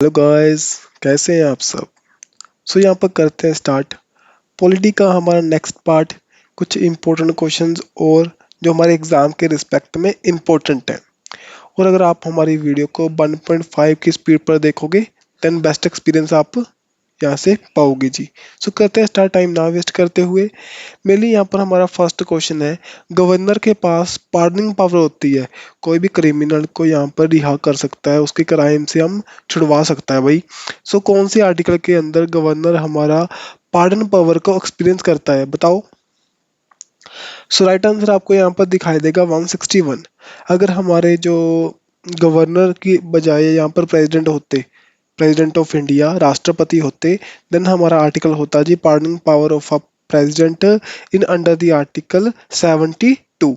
Hello guys, कैसे हैं आप सब। यहाँ पर करते हैं स्टार्ट पॉलिटी का हमारा नेक्स्ट पार्ट। कुछ इम्पोर्टेंट क्वेश्चंस और जो हमारे एग्जाम के रिस्पेक्ट में इम्पोर्टेंट है। और अगर आप हमारी वीडियो को 1.5 की स्पीड पर देखोगे देन बेस्ट एक्सपीरियंस आप यहाँ से पाओगे जी। करते हैं स्टार्ट, टाइम ना वेस्ट करते हुए। मेनली यहाँ पर हमारा फर्स्ट क्वेश्चन है, गवर्नर के पास पार्डनिंग पावर होती है। कोई भी क्रिमिनल को यहाँ पर रिहा कर सकता है, उसके क्राइम से हम छुड़वा सकता है भाई। कौन से आर्टिकल के अंदर गवर्नर हमारा पार्डन पावर को एक्सपीरियंस करता है, बताओ। राइट आंसर आपको यहाँ पर दिखाई देगा 161। अगर हमारे जो गवर्नर की बजाय यहाँ पर प्रेसिडेंट होते, प्रेसिडेंट ऑफ इंडिया राष्ट्रपति होते, देन हमारा आर्टिकल होता जी pardoning power of a president in under the article 72।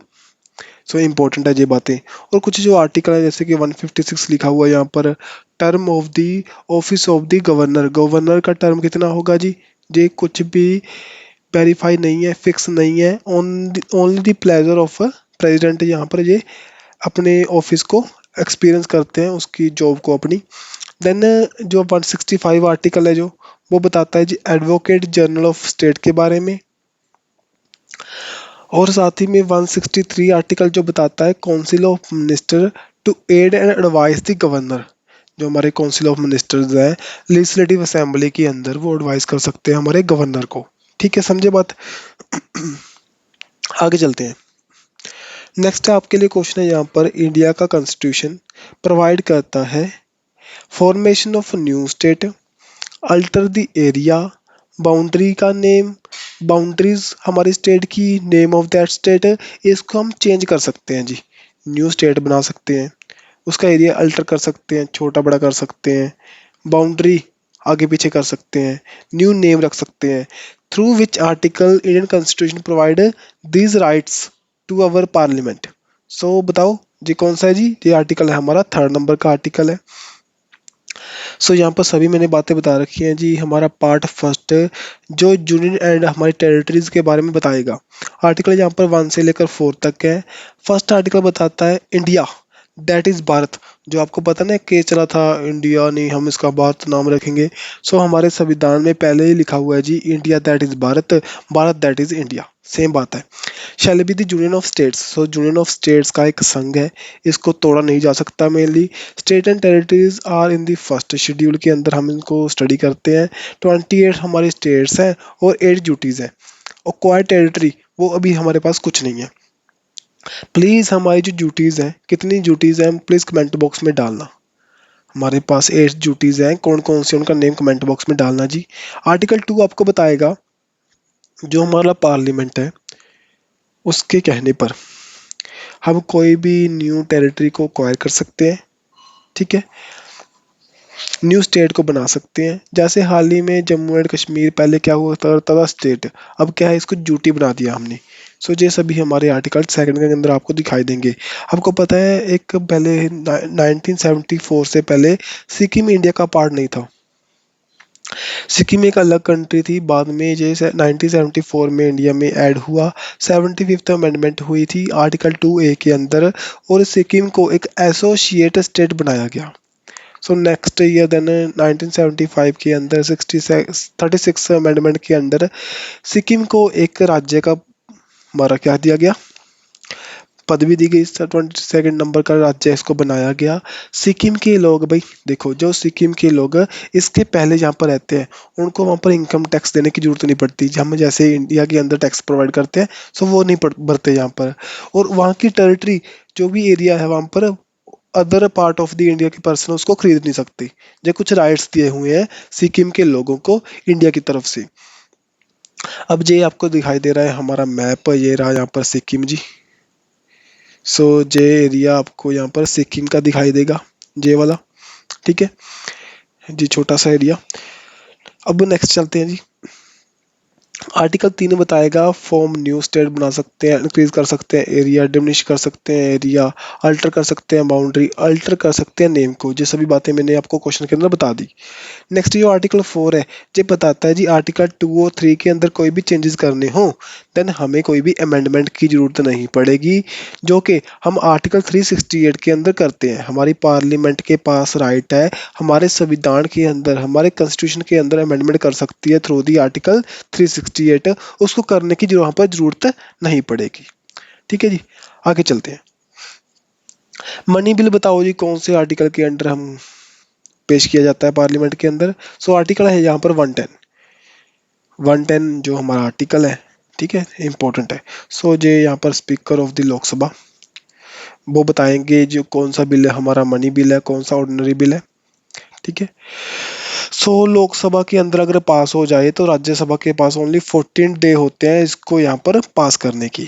Important है ये बातें। और कुछ जो आर्टिकल है जैसे कि 156 लिखा हुआ है यहाँ पर, term of the office of the governor. Governor का टर्म कितना होगा जी, ये कुछ भी वेरीफाई नहीं है, फिक्स नहीं है। Only the pleasure of president यहाँ पर ये अपने ऑफिस को एक्सपीरियंस करते हैं, उसकी जॉब को अपनी। देन जो 165 आर्टिकल है जो वो बताता है जी एडवोकेट जनरल ऑफ स्टेट के बारे में। और साथ ही में 163 आर्टिकल जो बताता है council of minister to aid and advise the governor. जो हमारे काउंसिल ऑफ मिनिस्टर्स हैं लेजिस्लेटिव असेंबली के अंदर, वो एडवाइस कर सकते हैं हमारे गवर्नर को। ठीक है, समझे बात। आगे चलते हैं। नेक्स्ट आपके लिए क्वेश्चन है यहाँ पर, इंडिया का कॉन्स्टिट्यूशन प्रोवाइड करता है formation of new state, alter the area, boundary का नेम, बाउंड्रीज हमारी स्टेट की, नेम ऑफ दैट स्टेट, इसको हम चेंज कर सकते हैं जी। न्यू स्टेट बना सकते हैं, उसका एरिया अल्टर कर सकते हैं, छोटा बड़ा कर सकते हैं, बाउंड्री आगे पीछे कर सकते हैं, न्यू नेम रख सकते हैं। Through which article Indian constitution provide these rights to our parliament. बताओ जी कौन सा है जी, ये आर्टिकल है हमारा 3rd नंबर का आर्टिकल है। यहाँ पर सभी मैंने बातें बता रखी हैं जी। हमारा पार्ट फर्स्ट जो यूनियन एंड हमारी टेरिटरीज के बारे में बताएगा। आर्टिकल यहाँ पर 1 से लेकर 4 तक है। फर्स्ट आर्टिकल बताता है इंडिया दैट इज भारत। जो आपको पता ना केस चला था, इंडिया नहीं हम इसका भारत नाम रखेंगे। हमारे संविधान में पहले ही लिखा हुआ है जी India that is Bharat, Bharat that is India, same बात है। Shall be the union of states. Union of states का एक संघ है, इसको तोड़ा नहीं जा सकता। Mainly state and territories are in the first schedule के अंदर हम इनको स्टडी करते हैं। 28 हमारी स्टेट्स हैं और 8 ड्यूटीज हैं। और क्वायर टेरिटरी वो अभी हमारे पास कुछ नहीं है। प्लीज हमारी जो ड्यूटीज हैं, कितनी ड्यूटीज हैं प्लीज कमेंट बॉक्स में डालना। हमारे पास 8 ड्यूटीज हैं, कौन कौन सी उनका नेम कमेंट बॉक्स में डालना जी। आर्टिकल 2 आपको बताएगा जो हमारा पार्लियामेंट है उसके कहने पर हम कोई भी न्यू टेरिटरी को एक्वायर कर सकते हैं। ठीक है, न्यू स्टेट को बना सकते हैं। जैसे हाल ही में जम्मू एंड कश्मीर पहले क्या हुआ था स्टेट, अब क्या है इसको ड्यूटी बना दिया हमने। ये सभी हमारे आर्टिकल 2nd के अंदर आपको दिखाई देंगे। आपको पता है एक पहले 1974 से पहले सिक्किम इंडिया का पार्ट नहीं था। सिक्किम एक अलग कंट्री थी, बाद में जैसे 1974 में इंडिया में ऐड हुआ। 75th अमेंडमेंट हुई थी आर्टिकल 2A के अंदर, और सिक्किम को एक एसोसिएट स्टेट बनाया गया। नेक्स्ट ईयर देन 1975 के अंदर 36 अमेंडमेंट के अंदर सिक्किम को एक राज्य का हमारा क्या दिया गया, पदवी दी गई। 22nd नंबर का राज्य इसको बनाया गया। सिक्किम के लोग भाई देखो, जो सिक्किम के लोग इसके पहले यहाँ पर रहते हैं उनको वहाँ पर इनकम टैक्स देने की जरूरत नहीं पड़ती। हम जैसे इंडिया के अंदर टैक्स प्रोवाइड करते हैं वो नहीं भरते यहाँ पर। और वहाँ की टेरिटरी जो भी एरिया है वहाँ पर other part of the India के पर्सन उसको खरीद नहीं सकते। जो कुछ राइट्स दिए हुए हैं सिक्किम के लोगों को इंडिया की तरफ से। अब ये आपको दिखाई दे रहा है हमारा मैप, ये रहा यहाँ पर सिक्किम जी। जे एरिया आपको यहाँ पर सिक्किम का दिखाई देगा, जे वाला। ठीक है जी, छोटा सा एरिया। अब नेक्स्ट चलते हैं जी। आर्टिकल 3 बताएगा फॉर्म न्यू स्टेट बना सकते हैं, इंक्रीज कर सकते हैं एरिया, डिमिनिश कर सकते हैं एरिया, अल्टर कर सकते हैं बाउंड्री, अल्टर कर सकते हैं नेम को। ये सभी बातें मैंने आपको क्वेश्चन के अंदर बता दी। नेक्स्ट जो आर्टिकल 4 है, ये बताता है जी आर्टिकल 2 और 3 के अंदर कोई भी चेंजेस करने हो देन हमें कोई भी अमेंडमेंट की जरूरत नहीं पड़ेगी, जो कि हम आर्टिकल 368 के अंदर करते हैं। हमारी पार्लियामेंट के पास राइट है, हमारे संविधान के अंदर, हमारे कॉन्स्टिट्यूशन के अंदर अमेंडमेंट कर सकती है थ्रू दी आर्टिकल 368। उसको करने की जो यहाँ पर जरूरत नहीं पड़ेगी। ठीक है जी, आगे चलते हैं। मनी बिल बताओ जी कौन से आर्टिकल के अंडर हम पेश किया जाता है पार्लियामेंट के अंदर। सो आर्टिकल है यहाँ पर 110 जो हमारा आर्टिकल है, ठीक है, इंपॉर्टेंट है। सो जो यहाँ पर स्पीकर ऑफ द लोकसभा वो बताएंगे जो कौन सा बिल है हमारा मनी बिल है, कौन सा ऑर्डिनरी बिल है। ठीक है। सो लोकसभा के अंदर अगर पास हो जाए तो राज्यसभा के पास ओनली 14 डे होते हैं इसको यहाँ पर पास करने की।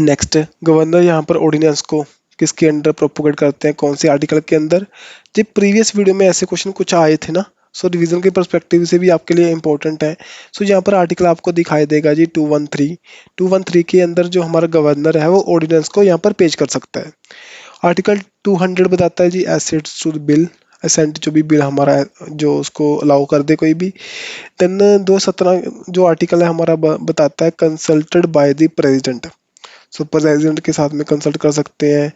नेक्स्ट, गवर्नर यहाँ पर ऑर्डिनेंस को किसके अंडर प्रोपोगेट करते हैं, कौन से आर्टिकल के अंदर। जब प्रीवियस वीडियो में ऐसे क्वेश्चन कुछ आए थे ना, सो रिवीजन के पर्सपेक्टिव से भी आपके लिए इंपॉर्टेंट है। सो यहाँ पर आर्टिकल आपको दिखाई देगा जी 213 के अंदर जो हमारा गवर्नर है वो ऑर्डिनेंस को यहाँ पर पेश कर सकता है। आर्टिकल 200 बताता है जी एसेट्स टू बिल, असेंट जो भी बिल हमारा है जो उसको अलाउ कर दे कोई भी। देन 217 जो आर्टिकल है हमारा बताता है consulted by the president. So president के साथ में कंसल्ट कर सकते हैं।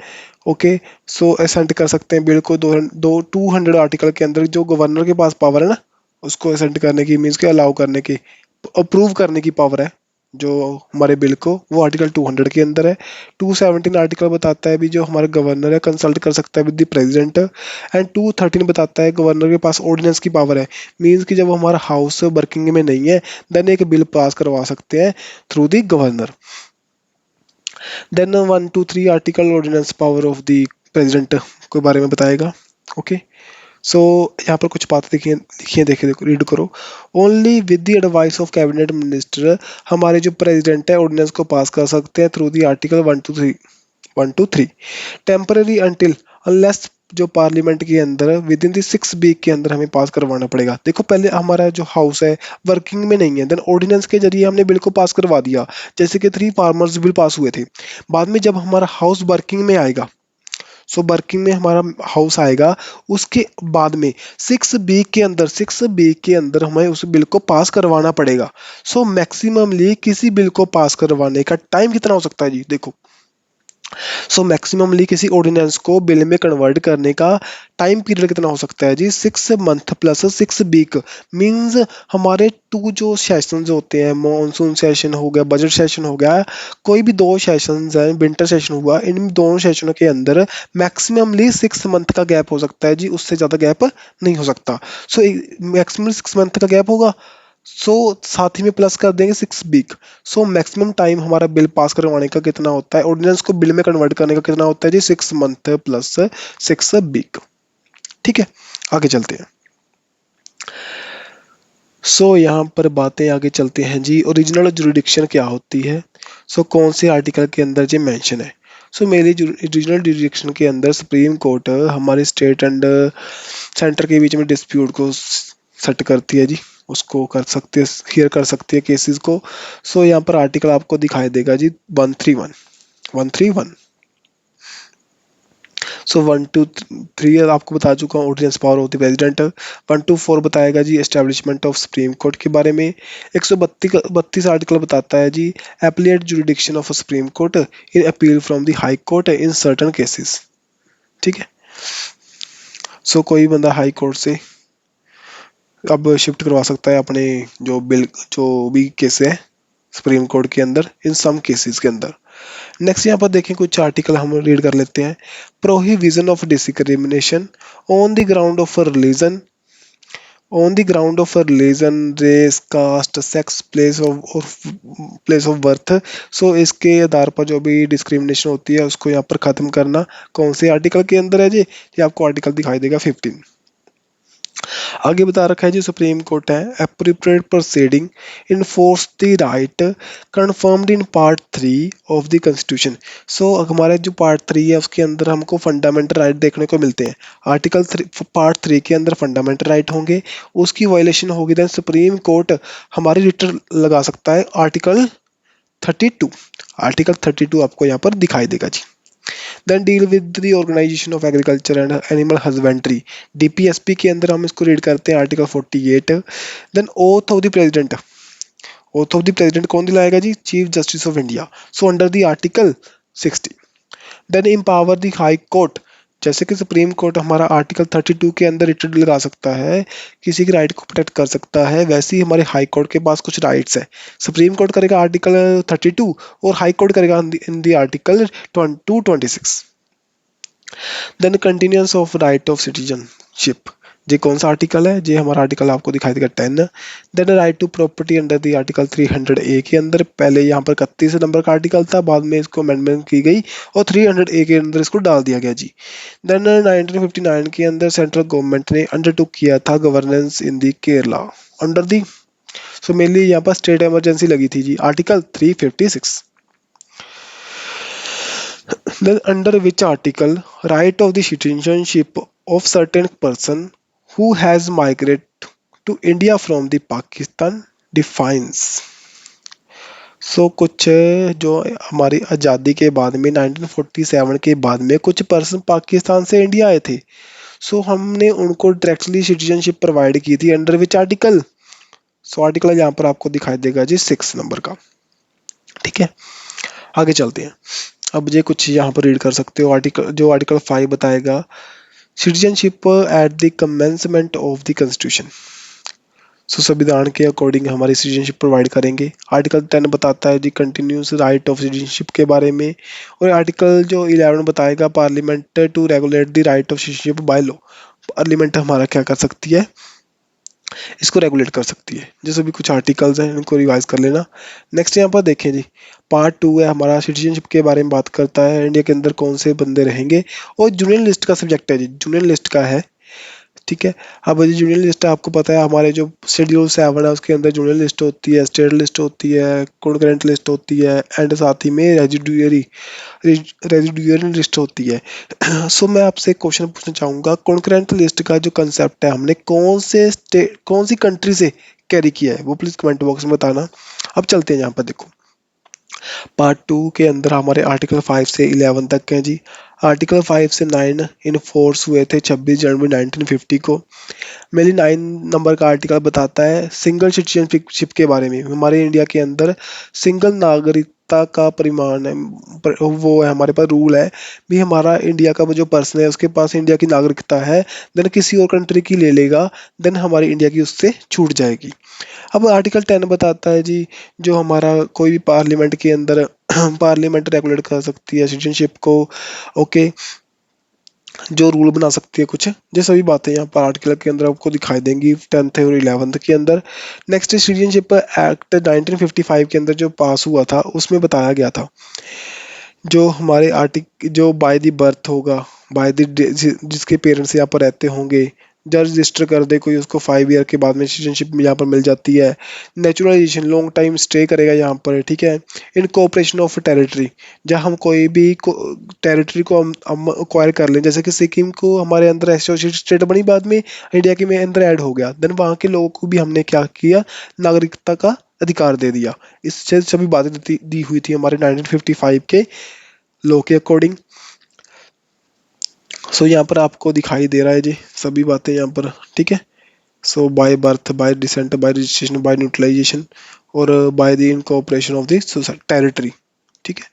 ओके, सो असेंट कर सकते हैं बिल को। 200 आर्टिकल के अंदर जो गवर्नर के पास पावर है ना उसको असेंट करने की, मीन्स के अलाउ करने की, अप्रूव करने की पावर है जो हमारे बिल को, वो आर्टिकल 200 के अंदर है। 217 आर्टिकल बताता है भी जो हमारा गवर्नर है कंसल्ट कर सकता है विद द प्रेसिडेंट। एंड 213 बताता है गवर्नर के पास ऑर्डिनेंस की पावर है, मीन्स कि जब हमारा हाउस वर्किंग में नहीं है देन एक बिल पास करवा सकते हैं through the governor. Then 123 article ordinance power of the president के बारे में बताएगा। ओके, सो यहाँ पर कुछ बातें देखिए लिखिए, देखिए देखो रीड करो। Only with the advice of cabinet minister हमारे जो प्रेसिडेंट है ऑर्डिनेंस को पास कर सकते हैं through the article 1 to 3 temporary until unless जो पार्लियामेंट के अंदर विद इन द 6 वीक के अंदर हमें पास करवाना पड़ेगा। देखो पहले हमारा जो हाउस है वर्किंग में नहीं है, देन ऑर्डिनेंस के जरिए हमने बिल को पास करवा दिया, जैसे कि 3 फार्मर्स बिल पास हुए थे। बाद में जब हमारा हाउस वर्किंग में आएगा, सो वर्किंग में हमारा हाउस आएगा, उसके बाद में 6 वीक के अंदर हमें उस बिल को पास करवाना पड़ेगा। सो मैक्सिममली किसी बिल को पास करवाने का टाइम कितना हो सकता है जी, देखो। सो मैक्सिममली किसी ऑर्डिनेंस को बिल में कन्वर्ट करने का टाइम पीरियड कितना हो सकता है जी, 6 मंथ प्लस 6 वीक। मीन्स हमारे 2 जो सेशंस होते हैं, मॉनसून सेशन हो गया, बजट सेशन हो गया, कोई भी 2 सेशंस हैं, विंटर सेशन हुआ, इन दोनों सेशनों के अंदर मैक्सिममली 6 मंथ का गैप हो सकता है जी, उससे ज़्यादा गैप नहीं हो सकता। सो मैक्सिमम 6 मंथ का गैप होगा, सो साथ ही में प्लस कर देंगे 6 वीक। सो मैक्सिमम टाइम हमारा बिल पास करवाने का कितना होता है, ऑर्डिनेंस को बिल में कन्वर्ट करने का कितना होता है जी, 6 मंथ प्लस 6 वीक। ठीक है, आगे चलते हैं। सो यहाँ पर बातें आगे चलते हैं जी, ओरिजिनल जुरिडिक्शन क्या होती है। सो कौन से आर्टिकल के अंदर ये मेंशन है। सो मेरी ओरिजिनल जुरिडिक्शन के अंदर सुप्रीम कोर्ट हमारे स्टेट एंड सेंटर के बीच में डिस्प्यूट को सेट करती है जी, उसको कर सकते हैं, हियर कर सकती है केसेस को। सो यहाँ पर आर्टिकल आपको दिखाई देगा जी 131। सो 1 to 3 आपको बता चुका हूँ ordinance power of the president. 1 to 4 बताएगा जी एस्टेब्लिशमेंट ऑफ सुप्रीम कोर्ट के बारे में। 132 आर्टिकल बताता है जी appellate jurisdiction of supreme court in appeal from the high court in certain cases. ठीक है, सो कोई बंदा हाई कोर्ट से अब शिफ्ट करवा सकता है अपने जो भी केस है सुप्रीम कोर्ट के अंदर इन सम केसेस के अंदर। नेक्स्ट यहाँ पर देखें कुछ आर्टिकल हम रीड कर लेते हैं। Prohibition of discrimination on the ground of religion, race, caste, sex, place of birth. So इसके आधार पर जो भी डिस्क्रिमिनेशन होती है उसको यहाँ पर खत्म करना कौन से आर्टिकल के अंदर है जी, ये आपको आर्टिकल दिखाई देगा 15। आगे बता रखा है जी, सुप्रीम कोर्ट है appropriate proceeding enforce the right conferred in part 3 of the constitution. So हमारे जो पार्ट 3 है उसके अंदर हमको फंडामेंटल राइट देखने को मिलते हैं। आर्टिकल 3, पार्ट 3 के अंदर फंडामेंटल राइट होंगे, उसकी वायलेशन होगी देन सुप्रीम कोर्ट हमारी रिट लगा सकता है आर्टिकल 32। आर्टिकल 32 आपको यहाँ पर दिखाई देगा जी। Then deal with the organisation of agriculture and animal husbandry, DPSP के अंदर हम इसको रीड करते हैं article 48। Then oath of the president, oath of the president कौन दिलाएगा जी, chief justice of India, so under the article 60। Then empower the high court, जैसे कि सुप्रीम कोर्ट हमारा आर्टिकल 32 के अंदर रिट लगा सकता है, किसी की राइट को प्रोटेक्ट कर सकता है, वैसे ही हमारे हाई कोर्ट के पास कुछ राइट्स है। सुप्रीम कोर्ट करेगा आर्टिकल 32 और हाई कोर्ट करेगा in the article 226। Then continuance of right of citizenship, ये कौन सा आर्टिकल है, ये हमारा आर्टिकल आपको दिखाई देगा 10। Then right to property under the article 300 A के अंदर, पहले यहाँ पर 31 नंबर का आर्टिकल था, बाद में इसको अमेंडमेंट की गई और 300 ए के अंदर इसको डाल दिया गया जी। देन 1959 के अंदर सेंट्रल गवर्नमेंट ने अंडरटुक किया था governance in the Kerala under the, so mainly यहाँ पर स्टेट इमरजेंसी लगी थी जी, article 356। Then under which article right of the citizenship of certain person who has migrated to India from the Pakistan defines। सो कुछ जो हमारी आज़ादी के बाद में 1947 के बाद में कुछ पर्सन पाकिस्तान से इंडिया आए थे, सो हमने उनको डायरेक्टली सिटीजनशिप प्रोवाइड की थी under which article. So article यहाँ पर आपको दिखाई देगा जी 6 नंबर का। ठीक है, आगे चलते हैं। अब ये कुछ यहाँ पर रीड कर सकते हो, आर्टिकल जो आर्टिकल 5 बताएगा citizenship at the commencement of the constitution. So संविधान के अकॉर्डिंग हमारी सिटीजनशिप प्रोवाइड करेंगे। आर्टिकल 10 बताता है the continuous right of citizenship के बारे में, और आर्टिकल जो 11 बताएगा parliament to regulate the right of citizenship by law. Parliament हमारा क्या कर सकती है, इसको रेगुलेट कर सकती है। जैसे भी कुछ आर्टिकल्स हैं इनको रिवाइज कर लेना। नेक्स्ट यहाँ पर देखें जी, पार्ट 2 है हमारा सिटीजनशिप के बारे में बात करता है, इंडिया के अंदर कौन से बंदे रहेंगे, और जूनियर लिस्ट का सब्जेक्ट है जी, जूनियर लिस्ट का है। ठीक है, अब ये जूनियर लिस्ट आपको पता है हमारे जो शेड्यूल 7 है उसके अंदर जूनियर लिस्ट होती है, स्टेट लिस्ट होती है, कॉन्करेंट लिस्ट होती है, एंड साथ ही में रेजिडुअरी लिस्ट होती है। सो मैं आपसे क्वेश्चन पूछना चाहूँगा, कॉन्करेंट लिस्ट का जो कंसेप्ट है हमने कौन सी कंट्री से कैरी किया है, वो प्लीज़ कमेंट बॉक्स में बताना। अब चलते हैं यहाँ पर, देखो पार्ट 2 के अंदर हमारे आर्टिकल 5 से 11 तक हैं जी। आर्टिकल 5 से 9 इन फोर्स हुए थे 26 जनवरी 1950 को। मेनली 9 नंबर का आर्टिकल बताता है सिंगल सिटीजनशिप के बारे में। हमारे इंडिया के अंदर सिंगल नागरिकता का परिमाण है, वो है हमारे पास रूल है भी, हमारा इंडिया का वो जो पर्सन है उसके पास इंडिया की नागरिकता है, देन किसी और कंट्री की ले लेगा, देन हमारी इंडिया की उससे छूट जाएगी। अब आर्टिकल 10 बताता है जी, जो हमारा कोई भी पार्लियामेंट के अंदर पार्लियामेंट रेगुलेट कर सकती है सिटीजनशिप को। ओके, जो रूल बना सकती है कुछ, ये सभी बातें यहाँ पर आर्टिकल के अंदर आपको दिखाई देंगी 10th और 11th के अंदर। नेक्स्ट सिटीजनशिप एक्ट 1955 के अंदर जो पास हुआ था उसमें बताया गया था जो हमारे जो बाय द बर्थ होगा, बाय द जिसके पेरेंट्स यहाँ पर रहते होंगे, जब रजिस्टर कर दे कोई उसको 5 ईयर के बाद में सिटीजनशिप यहाँ पर मिल जाती है। नेचुरलाइजेशन लॉन्ग टाइम स्टे करेगा यहाँ पर। ठीक है, इन कोऑपरेशन ऑफ टेरिटरी, जहाँ हम कोई भी टेरिटरी को हम अक्वायर कर लें, जैसे कि सिक्किम को हमारे अंदर एसोसिएटेड स्टेट बनी, बाद में इंडिया के में अंदर ऐड हो गया, देन वहाँ के लोगों को भी हमने क्या किया, नागरिकता का अधिकार दे दिया। इससे सभी बातें दी हुई थी हमारे 1955 के लॉ के अकॉर्डिंग। सो यहाँ पर आपको दिखाई दे रहा है जी सभी बातें यहाँ पर। ठीक है, so by birth, by descent, by registration, by naturalisation, और by the incorporation of the territory. ठीक है,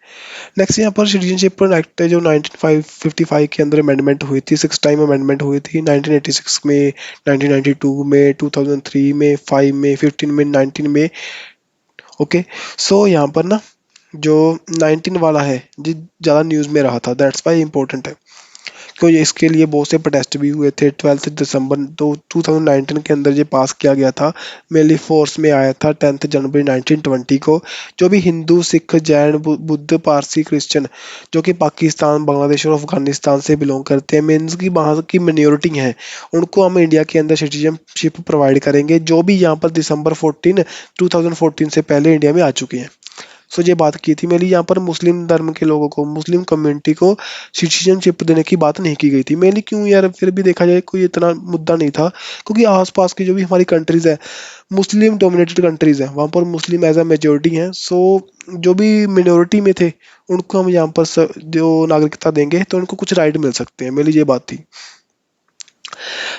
नेक्स्ट यहाँ पर सिटीजनशिप एक्ट है जो 1955 के अंदर अमेंडमेंट हुई थी, 6 टाइम अमेंडमेंट हुई थी, 1986 में, 1992 में, 2003 में, 5 में, 15 में, 19 में। ओके, सो यहाँ पर ना जो 19 वाला है जी ज़्यादा न्यूज़ में रहा था, दैट्स वाई इम्पोर्टेंट है, क्योंकि इसके लिए बहुत से प्रोटेस्ट भी हुए थे। 12 दिसंबर 2019 के अंदर ये पास किया गया था। मेनली फोर्स में आया था 10 जनवरी 1920 को। जो भी हिंदू, सिख, जैन, बुद्ध, पारसी, क्रिश्चियन जो कि पाकिस्तान, बांग्लादेश और अफगानिस्तान से बिलोंग करते हैं, मीन्स की वहाँ की मिनोरिटी हैं, उनको हम इंडिया के अंदर सिटीजनशिप प्रोवाइड करेंगे, जो भी यहाँ पर दिसंबर 2014 से पहले इंडिया में आ चुके हैं। सो ये बात की थी। मेरी यहाँ पर मुस्लिम धर्म के लोगों को, मुस्लिम कम्युनिटी को सिटीजनशिप देने की बात नहीं की गई थी। मेनली क्यों यार, फिर भी देखा जाए कोई इतना मुद्दा नहीं था, क्योंकि आसपास की जो भी हमारी कंट्रीज है, मुस्लिम डोमिनेटेड कंट्रीज हैं, वहाँ पर मुस्लिम एज अ मेजोरिटी हैं। सो जो भी मिनोरिटी में थे उनको हम यहाँ पर जो नागरिकता देंगे तो उनको कुछ राइट मिल सकते हैं। मेरी ये बात थी।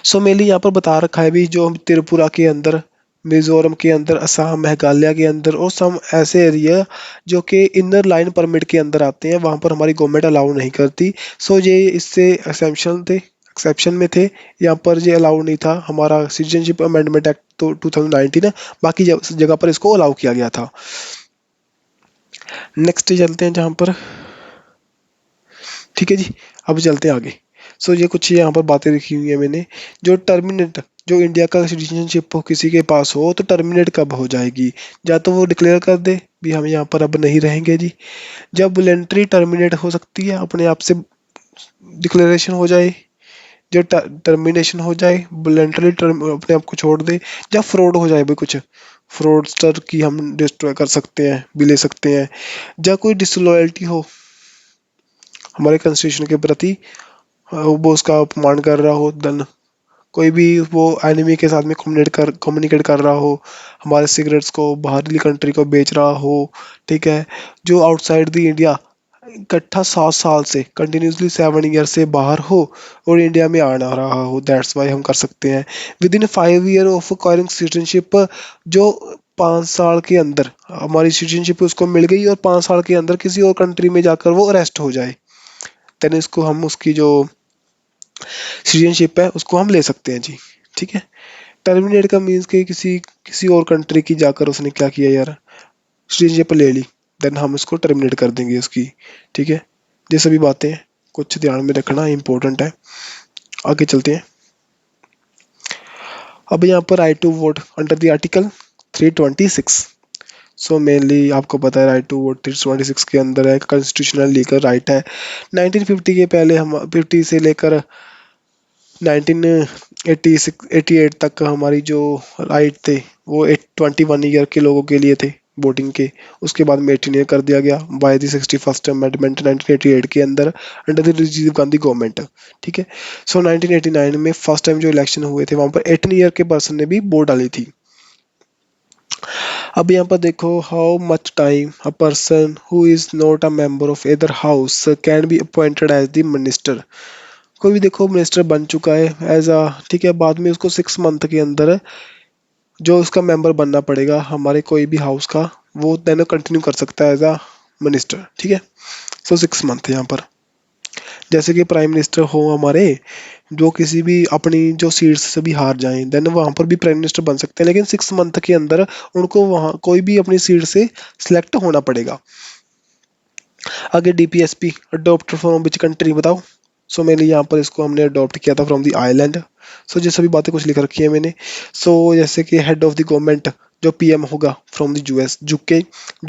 सो मेनली यहाँ पर बता रखा है भी, जो त्रिपुरा के अंदर, मिजोरम के अंदर, असम, मेघालय के अंदर और सम ऐसे एरिया जो कि इनर लाइन परमिट के अंदर आते हैं, वहाँ पर हमारी गवर्नमेंट अलाउ नहीं करती। सो ये इससे एक्सेप्शन में थे। यहाँ पर ये अलाउ नहीं था, हमारा सिटीजनशिप अमेंडमेंट एक्ट तो 2019 है, बाकी जगह पर इसको अलाउ किया गया था। नेक्स्ट चलते हैं जहाँ पर, ठीक है जी, अब चलते हैं आगे। सो ये कुछ यहाँ पर बातें लिखी हुई है मैंने। जो इंडिया का सिटीजनशिप हो किसी के पास हो तो टर्मिनेट कब हो जाएगी? या तो वो डिक्लेयर कर दे भी हम यहाँ पर अब नहीं रहेंगे जी, जब वॉलेंट्री टर्मिनेट हो सकती है, अपने आप से डिक्लेरेशन हो जाए, जो टर्मिनेशन हो जाए वॉलेंटरी अपने आप को छोड़ दे, या फ्रॉड हो जाए भाई, कुछ फ्रॉडस्टर की हम डिस्ट्रॉय कर सकते हैं भी, ले सकते हैं, या कोई डिसलॉयल्टी हो हमारे कॉन्स्टिट्यूशन के प्रति, वो उसका अपमान कर रहा हो, देन कोई भी वो एनिमी के साथ में कम्युनिकेट कर रहा हो, हमारे सिगरेट्स को बाहरी कंट्री को बेच रहा हो, ठीक है, जो आउटसाइड दी इंडिया इकट्ठा 7 साल से कंटिन्यूसली 7 ईयर से बाहर हो और इंडिया में आ ना रहा हो, दैट्स वाई हम कर सकते हैं। With in 5 year of acquiring citizenship, जो 5 साल के अंदर हमारी सिटीजनशिप उसको मिल गई और 5 साल के अंदर किसी और कंट्री में जाकर वो अरेस्ट हो जाए, देन इसको हम उसकी जो सिटीजनशिप है उसको हम ले सकते हैं जी। ठीक है। टर्मिनेट का मीन्स कि किसी किसी और कंट्री की जाकर उसने क्या किया यार, सिटीजनशिप ले ली, देन हम इसको टर्मिनेट कर देंगे उसकी। ठीक है। ये सभी बातें कुछ ध्यान में रखना इंपॉर्टेंट है। आगे चलते हैं। अब यहाँ पर right to vote under the article 326। So mainly आपको पता है राइट टू वोट 326 के अंदर है, कॉन्स्टिट्यूशनल लीगल राइट है। 1950 के पहले हम 50 से लेकर 1988 तक हमारी जो राइट थे वो 21 ईयर के लोगों के लिए थे वोटिंग के। उसके बाद में 18 ईयर कर दिया गया बाय द 61st अमेंडमेंट 1988 के अंदर अंडर द राजीव गांधी गवर्नमेंट। ठीक है। सो 1989 में फर्स्ट टाइम जो इलेक्शन हुए थे वहां पर 18 ईयर के पर्सन ने भी वोट डाली थी। अब यहाँ पर देखो, how much time a person who is not a member of either house can be appointed as the minister. कोई भी देखो मिनिस्टर बन चुका है एज अ, ठीक है, बाद में उसको 6 मंथ के अंदर जो उसका मेंबर बनना पड़ेगा हमारे कोई भी हाउस का, वो देन कंटिन्यू कर सकता है एज अ मिनिस्टर। ठीक है। सो 6 मंथ यहाँ पर, जैसे कि प्राइम मिनिस्टर हो हमारे, जो किसी भी अपनी जो सीट्स से भी हार जाएं देन वहाँ पर भी प्राइम मिनिस्टर बन सकते हैं, लेकिन 6 मंथ के अंदर उनको वहाँ कोई भी अपनी सीट से सिलेक्ट होना पड़ेगा। आगे DPSP adopt from which country बताओ। सो मैंने यहाँ पर इसको हमने अडॉप्ट किया था फ्रॉम द आइलैंड। सो ये सभी बातें कुछ लिख रखी है मैंने। सो जैसे कि हेड ऑफ द गवर्नमेंट जो पीएम होगा from the US, UK,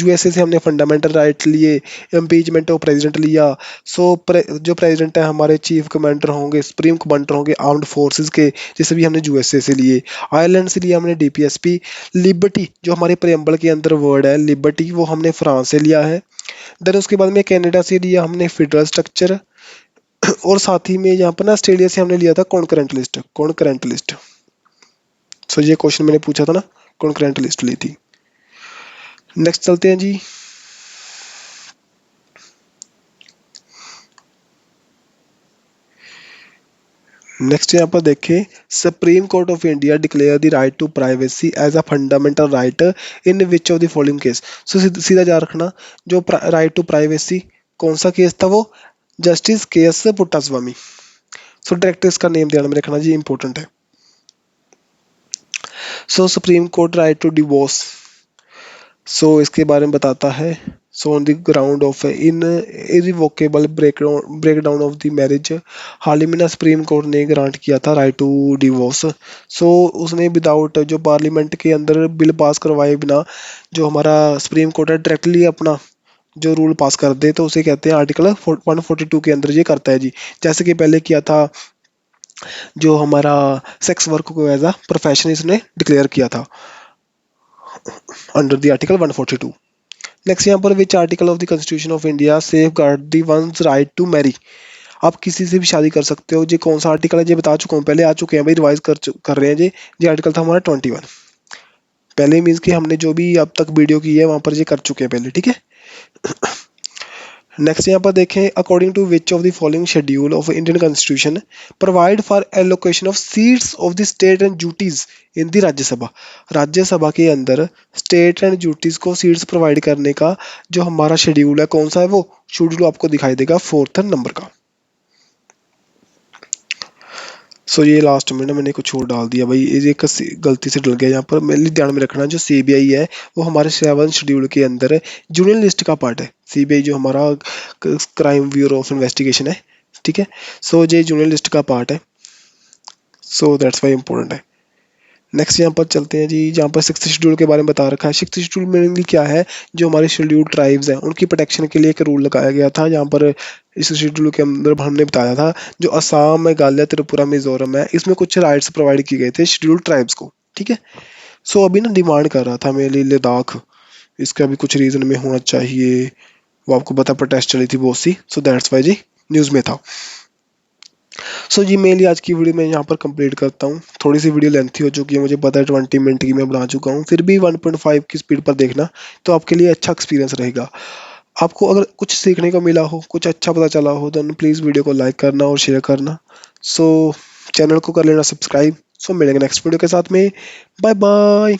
USA से हमने फंडामेंटल राइट लिए, इम्पीचमेंट ऑफ प्रेसिडेंट लिया। सो जो प्रेसिडेंट है हमारे चीफ कमांडर होंगे, सुप्रीम कमांडर होंगे आर्म्ड फोर्सेस के, जैसे भी हमने यूएसए से लिए। आयरलैंड से लिया हमने डीपीएसपी। लिबर्टी जो हमारे प्रेम्बल के अंदर वर्ड है लिबर्टी, वो हमने फ्रांस से लिया है। देन उसके बाद में कनाडा से लिया हमने फेडरल स्ट्रक्चर, और साथ ही में यहाँ पर ना ऑस्ट्रेलिया से हमने लिया था कॉन्करेंट लिस्ट, कॉन्करेंट लिस्ट। सो ये क्वेश्चन मैंने पूछा था ना, कॉन्करेंट लिस्ट ली थी। नेक्स्ट चलते हैं जी। नेक्स्ट यहाँ पर देखें, supreme court of India declare the right to privacy as a fundamental right in which of the following case. So सीधा जा रखना, जो राइट टू प्राइवेसी कौन सा केस था वो, justice K S Puttaswamy. So direct इसका नेम ध्यान में रखना जी, इंपॉर्टेंट है। So supreme court right to divorce, so इसके बारे में बताता है। So on the ground of in irrevocable breakdown of the marriage, हाल ही में ना सुप्रीम कोर्ट ने ग्रांट किया था राइट टू डिवोर्स। सो उसने विदाउट जो पार्लियामेंट के अंदर बिल पास करवाए बिना जो हमारा सुप्रीम कोर्ट है डायरेक्टली अपना जो रूल पास कर दे तो उसे कहते हैं आर्टिकल 142 के अंदर ये करता है जी। जैसे कि पहले किया था जो हमारा सेक्स वर्क को एज अ प्रोफेशन इसने डिक्लेयर किया था अंडर द आर्टिकल 142। नेक्स्ट यहाँ पर which article of the constitution of India safeguard the one's right to marry. आप किसी से भी शादी कर सकते हो जी। कौन सा आर्टिकल है जी बता चुका हूँ, पहले आ चुके हैं भाई, रिवाइज कर रहे हैं जी। ये आर्टिकल था हमारा 21। पहले मीन्स कि हमने जो भी अब तक वीडियो की है वहां पर ये कर चुके हैं पहले, ठीक है। नेक्स्ट यहाँ पर देखें, according to which of the following schedule of Indian constitution provide for allocation of seats of the state and duties in the Rajya Sabha. Rajya Sabha के अंदर स्टेट एंड ड्यूटीज को सीट्स प्रोवाइड करने का जो हमारा शेड्यूल है कौन सा है, वो शेड्यूल आपको दिखाई देगा 4th नंबर का। सो ये लास्ट में ना मैंने कुछ और डाल दिया भाई, ये एक गलती से डल गया यहाँ पर, मेरे लिए ध्यान में रखना। जो सीबीआई है वो हमारे 7 शेड्यूल के अंदर है, जूनियर लिस्ट का पार्ट है। सीबीआई जो हमारा क्राइम ब्यूरो ऑफ इन्वेस्टिगेशन है, ठीक है। सो ये जूनियर लिस्ट का पार्ट है, सो दैट्स वाई इम्पोर्टेंट है। नेक्स्ट यहाँ पर चलते हैं जी, जहाँ पर 6th शेड्यूल के बारे में बता रखा है। 6th शेड्यूल मेनली क्या है, जो हमारे शेड्यूल ट्राइब्स हैं उनकी प्रोटेक्शन के लिए एक रूल लगाया गया था। जहाँ पर इस शेड्यूल के अंदर हमने बताया था जो असम, मेघालय, त्रिपुरा, मिजोरम है, इसमें कुछ राइट्स प्रोवाइड किए गए थे शेड्यूल ट्राइब्स को, ठीक है। सो अभी ना डिमांड कर रहा था मेरे लिए लद्दाख, इसका भी कुछ रीजन में होना चाहिए, वो आपको पता प्रोटेस्ट चली थी बहुत सी, सो दैट्स वाई जी न्यूज़ में था। सो जी मेनली आज की वीडियो मैं यहाँ पर कंप्लीट करता हूँ। थोड़ी सी वीडियो लेंथी हो चुकी है, मुझे पता है 20 मिनट की मैं बना चुका हूँ, फिर भी 1.5 की स्पीड पर देखना तो आपके लिए अच्छा एक्सपीरियंस रहेगा। आपको अगर कुछ सीखने को मिला हो, कुछ अच्छा पता चला हो, तो प्लीज़ वीडियो को लाइक करना और शेयर करना। सो चैनल को कर लेना सब्सक्राइब। सो मिलेंगे नेक्स्ट वीडियो के साथ में। Bye bye.